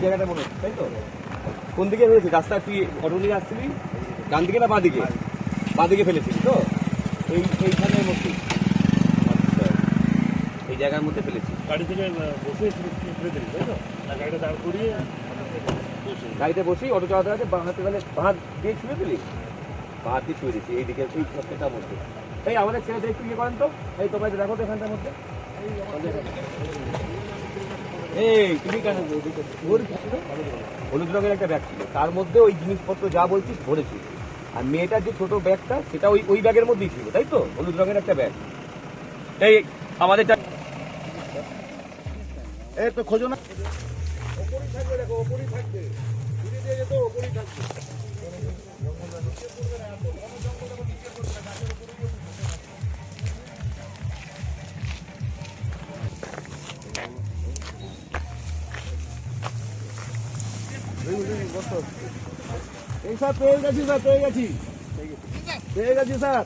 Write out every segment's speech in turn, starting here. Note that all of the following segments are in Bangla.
জায়গাটা মনে হচ্ছে, তাই তো? কোন দিকে ফেলেছি? রাস্তায় তুই অটো নিয়ে আসছিলি, ডান দিকে না বাঁ দিকে? বাঁ দিকে ফেলেছিলি তো? এইখানের মধ্যে, আচ্ছা, এই জায়গার মধ্যে ফেলেছি। গাড়ি থেকে বসে ফেলে দিলি, তাই তো? না গাড়িটা দাঁড় করিয়ে গাড়িতে বসেই অটো চালাতে আছে, বাঁ হাতে মানে বাঁ দিয়ে ছুঁড়ে দিলি? বাঁ দিয়ে ছুঁড়ে দিচ্ছি এইদিকে, এই প্রত্যেকটার মধ্যে। এই আমাদের ছেলেদের একটু ইয়ে করেন তো, এই তোমরা দেখো তো এখানটার মধ্যে। এই তুমি কেন হলুদ রঙের একটা ব্যাগ ছিল, তার মধ্যে ওই জিনিসপত্র যা বলছিস ভরেছি। আর মেয়েটার যে ছোট ব্যাগটা, সেটা ওই ব্যাগের মধ্যেই ছিল, তাই তো? হলুদ রঙের একটা ব্যাগ। এই আমাদের এই তো খোঁজো না। ওপরেই থাকবে, দেখো ওপরেই থাকবে, ঘুরে দিয়ে যেত ওপরেই থাকবে। এই স্যার পেয়ে গেছি, স্যার পেয়ে গেছি, পেয়ে গেছি স্যার।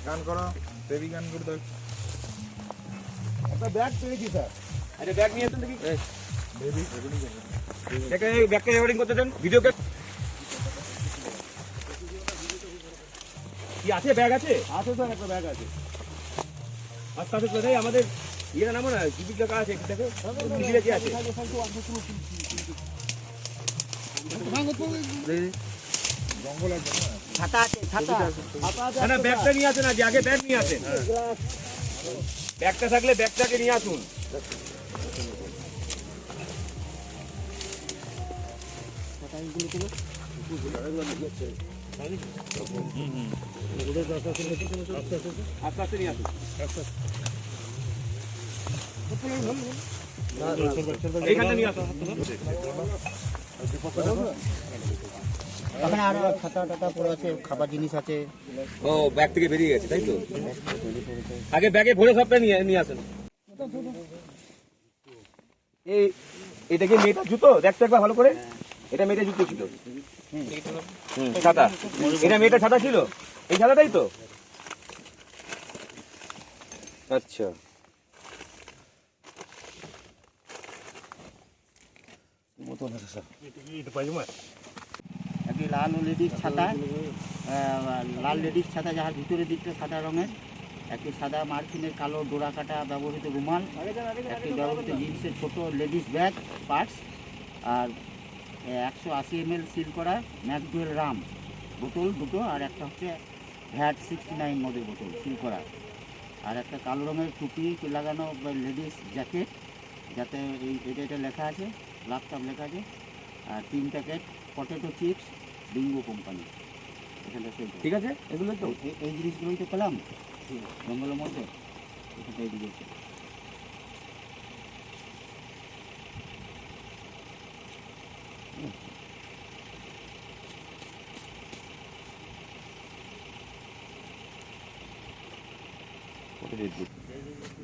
গান করো, বেবি গান করে দাও। একটা ব্যাগ পেয়েছি স্যার। আচ্ছা ব্যাগ নিয়ে আসুন দেখি। ব্যাগটা রেকর্ডিং করতে দেন, ভিডিও ক্যাপ কি আছে? ব্যাগ আছে? আছে স্যার, একটা ব্যাগ আছে। আস্তে আস্তে করে আমাদের ইয়েরা নামো না, টিকিট লেখা আছে, দেখো টিকিটে কি আছে। ছাতা আছে, ছাতা আছে। না ব্যাগটা নিয়ে আসেন, আজ আগে ব্যাগ নিয়ে আসেন। ব্যাগটা থাকলে ব্যাগটাকে নিয়ে আসুন। আস্তে আস্তে নিয়ে আসুন, এইখানটা নিয়ে আসুন। ওখানে আরো ছাতা টাতা পড়ে আছে, খাবার জিনিস আছে। ও ব্যাগ থেকে বেরিয়ে গেছে, তাই তো? আগে ব্যাগে ভরে সবটা নিয়ে আসেন। এটা কি মেয়েটার জুতো? দেখতে একবার ভালো করে। এটা মেয়েটার জুতো ছিল, ছাতা। এটা মেয়েটার ছাতা ছিল, এই ছাতাটাই তো? আচ্ছা, একটি লাল লেডিস ছাতা, লাল লেডিস ছাতা যার ভিতরের দিকটা সাদা রঙের, একটি সাদা মার্কিনের কালো ডোরা কাটা ব্যবহৃত রুমাল, একটি ব্যবহৃত জিন্সের ছোট লেডিস ব্যাগ পার্টস, আর 180 ml সিল করা ম্যাকডুয়েল রাম বোতল দুটো, আর একটা হচ্ছে ভ্যাট 69 মদের বোতল সিল করা, আর একটা কালো রঙের টুপি লাগানো লেডিস জ্যাকেট, যাতে এটা লেখা আছে, ল্যাপটপ লেখা আছে, আর 3 packet potato chips Bingo company. এখানে ঠিক আছে, এগুলো তো এই জিনিসগুলোই তো পেলাম জঙ্গলের মধ্যে, এখানে এই দিয়েছে।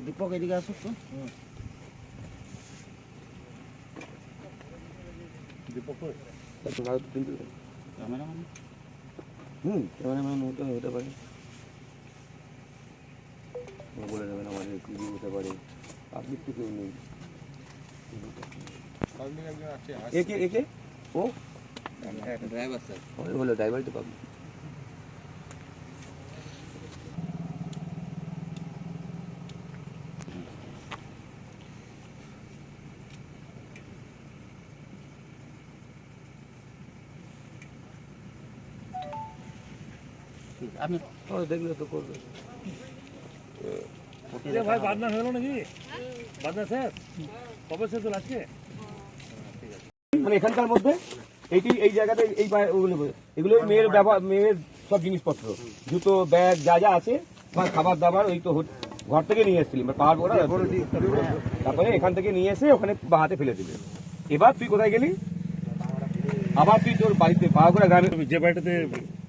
দীপক এদিকে আসুক তো। ক্যামেরাম্যান, ক্যামেরাম্যান হতে পারে, বলে দেবেন আমাদের টিভি হতে পারে, পাবলিক তো কেউ নেই। একে একে ও ড্রাইভার স্যার, বলে ড্রাইভারই তো পাবলিক। আমি দেখলে তো করবে। ভাই বাদনা হলো নাকি? বাদনা স্যার কবে শেষ হলো আজকে? মানে এখানকার মধ্যে এই জায়গাতে এই এগুলো মেয়ের সব জিনিসপত্র, জুতো ব্যাগ যা যা আছে, খাবার দাবার ওই তো ঘর থেকে নিয়ে এসেছিলি, পাহাড় ওরা, তারপরে এখান থেকে নিয়ে এসে ওখানে বাহাতে ফেলে দিবে। এবার তুই কোথায় গেলি? আবার তুই তোর বাড়িতে পাহাড় গ্রামে, যে বাড়িটাতে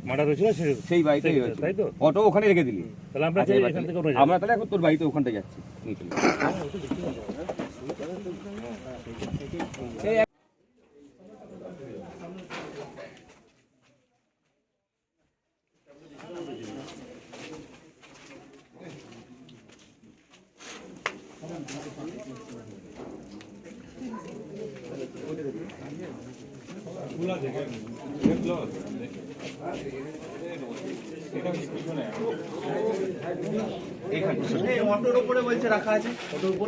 মার্ডার হয়েছিল সেই বাড়িতেই হয়েছে, তাই তো? অটো ওখানে রেখে দিলি। তাহলে আমরা আচ্ছা, এখান থেকে আমরা তাহলে এখন তোর বাড়িতে ওখানটা যাচ্ছি। অটোর উপরে বলছে রাখা আছে, অটোর উপর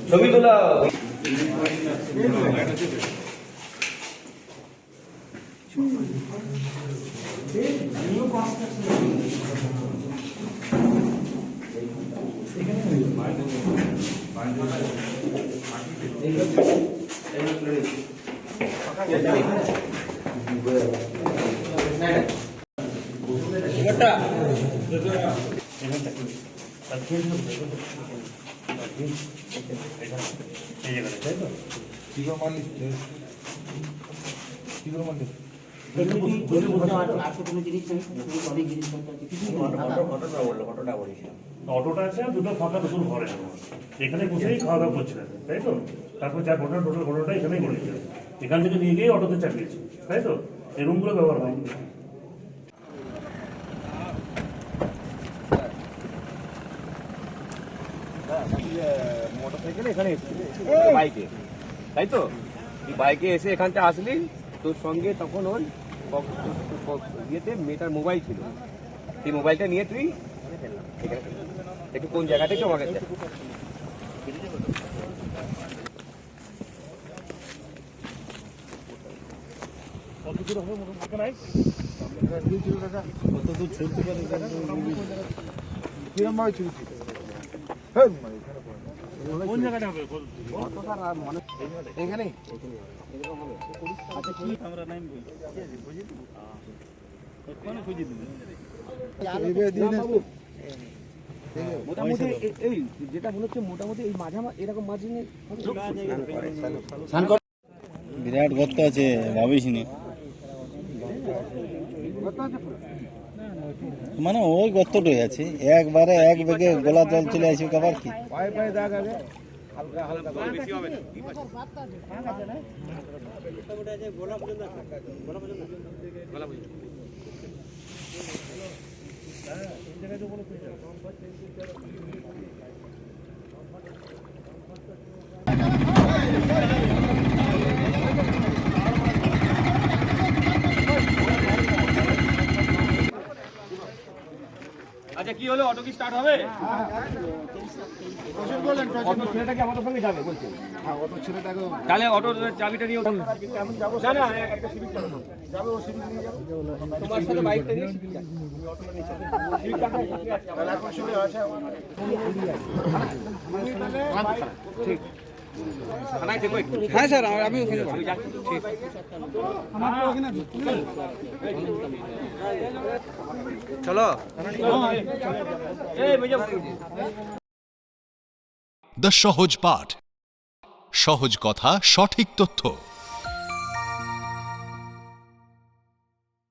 ছবি তোলা। অটোটা আছে আর দুটো ফাঁকা দুপুর ঘরে এখানে বসেই খাওয়া দাওয়া করছিলেন, তাই তো? তারপর যা ঘটনা টোটাল ঘটনাটা এখানেই ঘটেছিল, এখান থেকে নিয়ে গিয়ে অটোতে চাপিয়েছে, তাই তো? এই রুমগুলো ব্যবহার হয়। মোটরসাইকেলে এখানে এসেছিল বাইকে, তাই তো? বাইকে এসে এখানটা আসলি, তোর সঙ্গে তখন ওই ইয়েতে মেয়েটার মোবাইল ছিল, সেই মোবাইলটা নিয়ে তুই এখানে একটু কোন জায়গাটা একটু আমাকে দেখ। কত দূর হবে মোটরসাইকেল নাই? কোন জায়গাটা হবে? এখানে মোটামুটি এই যেটা মনে হচ্ছে মোটামুটি এই এরকম মাঝে বিরাট গর্ত আছে, ভাবিস নি মানে ওই গর্তটাই আছে, একবারে এক বেগে গোলা জল চলে আসবে, আবার কি পায়ে পায়ে দাগ আগে হালকা হালকা বেশি হবে না। আচ্ছা কি হলো, অটো কি স্টার্ট হবে? অটো ছেলেটাকে আমাদের সঙ্গে যাবে বলছে। তাহলে অটোর চাবিটা নিয়ে না না একটা সিভিক যাবে, ও সিভিক নিয়ে যাবে তোমার সাথে বাইকটা নিয়ে সিভিক যাবে। ঠিক থানায় দেখো একটু। হ্যাঁ স্যার আমি ওখানে যাচ্ছি। ঠিক চলো। দ্য সহজ পাঠ, সহজ কথা, সঠিক তথ্য।